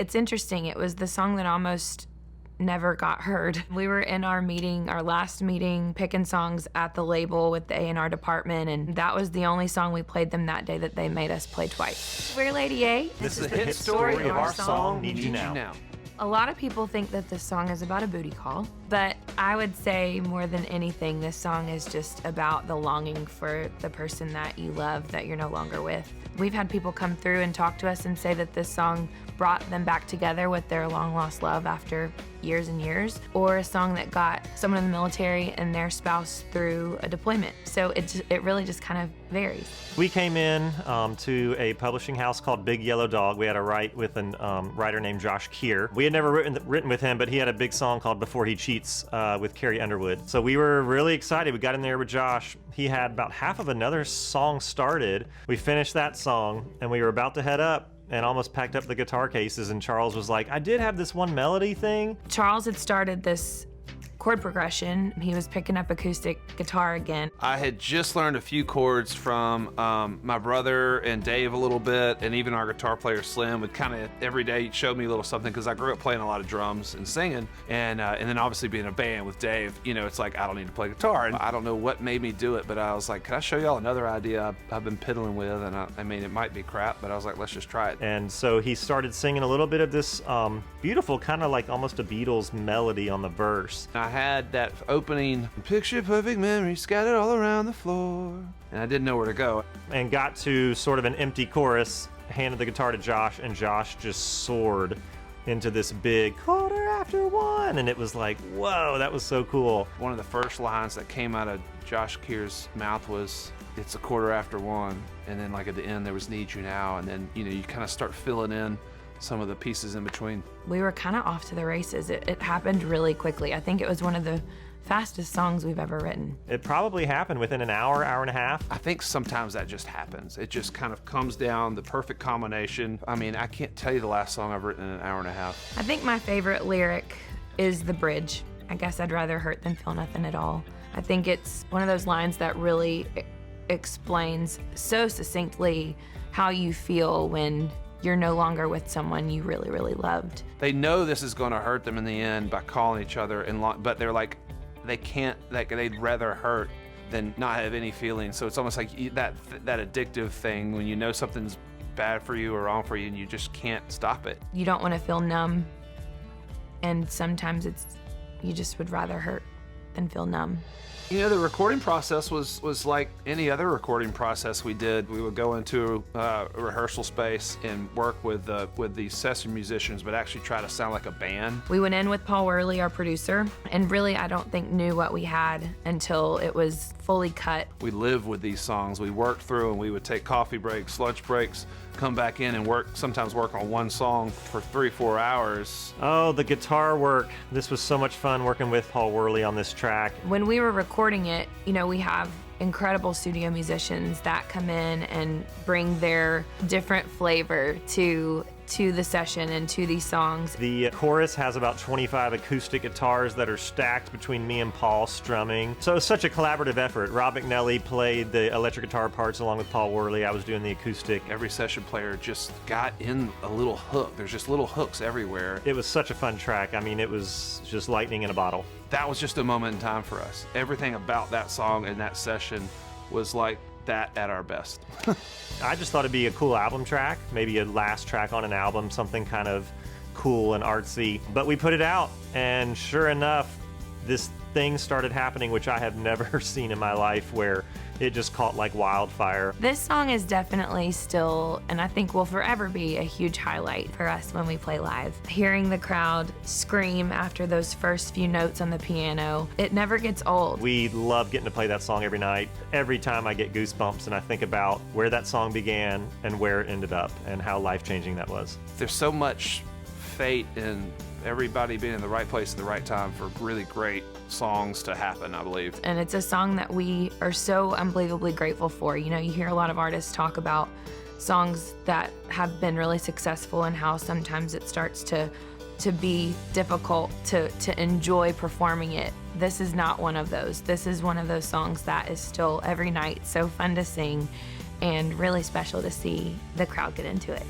It's interesting. It was the song that almost never got heard. We were in our last meeting, picking songs at the label with the A&R department, and that was the only song we played them that day that they made us play twice. We're Lady A. This is the hit story of our song, Need You Now. A lot of people think that this song is about a booty call, but I would say more than anything, this song is just about the longing for the person that you love that you're no longer with. We've had people come through and talk to us and say that this song brought them back together with their long-lost love after years and years, or a song that got someone in the military and their spouse through a deployment. So it really just kind of varies. We came in to a publishing house called Big Yellow Dog. We had a write with a writer named Josh Keir. We had never written with him, but he had a big song called Before He Cheats with Carrie Underwood. So we were really excited. We got in there with Josh. He had about half of another song started. We finished that song, and we were about to head up and almost packed up the guitar cases, and Charles was like, I did have this one melody thing. Charles had started this chord progression. He was picking up acoustic guitar again. I had just learned a few chords from my brother and Dave a little bit, and even our guitar player Slim would kind of every day show me a little something, because I grew up playing a lot of drums and singing, and then obviously being in a band with Dave, you know, it's like I don't need to play guitar, and I don't know what made me do it, but I was like, can I show y'all another idea I've been piddling with? And I mean, it might be crap, but I was like, let's just try it. And so he started singing a little bit of this beautiful kind of like almost a Beatles melody on the verse. I had that opening, picture perfect memories scattered all around the floor, and I didn't know where to go. And got to sort of an empty chorus, handed the guitar to Josh, and Josh just soared into this big 1:15, and it was like, whoa, that was so cool. One of the first lines that came out of Josh Keir's mouth was, it's 1:15, and then like at the end there was Need You Now, and then, you know, you kind of start filling in some of the pieces in between. We were kind of off to the races. It happened really quickly. I think it was one of the fastest songs we've ever written. It probably happened within an hour and a half. I think sometimes that just happens. It just kind of comes down, the perfect combination. I mean, I can't tell you the last song I've written in an hour and a half. I think my favorite lyric is the bridge. I guess I'd rather hurt than feel nothing at all. I think it's one of those lines that really explains so succinctly how you feel when you're no longer with someone you really, really loved. They know this is going to hurt them in the end by calling each other, but they're like, they can't, like, they'd rather hurt than not have any feelings. So it's almost like that addictive thing when you know something's bad for you or wrong for you and you just can't stop it. You don't want to feel numb, and sometimes you just would rather hurt than feel numb. You know, the recording process was like any other recording process we did. We would go into a rehearsal space and work with these session musicians, but actually try to sound like a band. We went in with Paul Worley, our producer, and really I don't think knew what we had until it was fully cut. We lived with these songs. We worked through, and we would take coffee breaks, lunch breaks, come back in and sometimes work on one song for 3-4 hours. Oh, the guitar work. This was so much fun working with Paul Worley on this track. When we were recording it, you know, we have incredible studio musicians that come in and bring their different flavor to the session and to these songs. The chorus has about 25 acoustic guitars that are stacked between me and Paul strumming. So it's such a collaborative effort. Rob McNelly played the electric guitar parts along with Paul Worley. I was doing the acoustic. Every session player just got in a little hook. There's just little hooks everywhere. It was such a fun track. I mean, it was just lightning in a bottle. That was just a moment in time for us. Everything about that song and that session was like that at our best. I just thought it'd be a cool album track, maybe a last track on an album, something kind of cool and artsy. But we put it out, and sure enough, this thing started happening, which I have never seen in my life, where it just caught like wildfire. This song is definitely still, and I think will forever be, a huge highlight for us when we play live. Hearing the crowd scream after those first few notes on the piano, it never gets old. We love getting to play that song every night. Every time I get goosebumps and I think about where that song began and where it ended up and how life-changing that was. There's so much fate in everybody being in the right place at the right time for really great songs to happen, I believe. And it's a song that we are so unbelievably grateful for. You know, you hear a lot of artists talk about songs that have been really successful and how sometimes it starts to be difficult to enjoy performing it. This is not one of those. This is one of those songs that is still every night so fun to sing and really special to see the crowd get into it.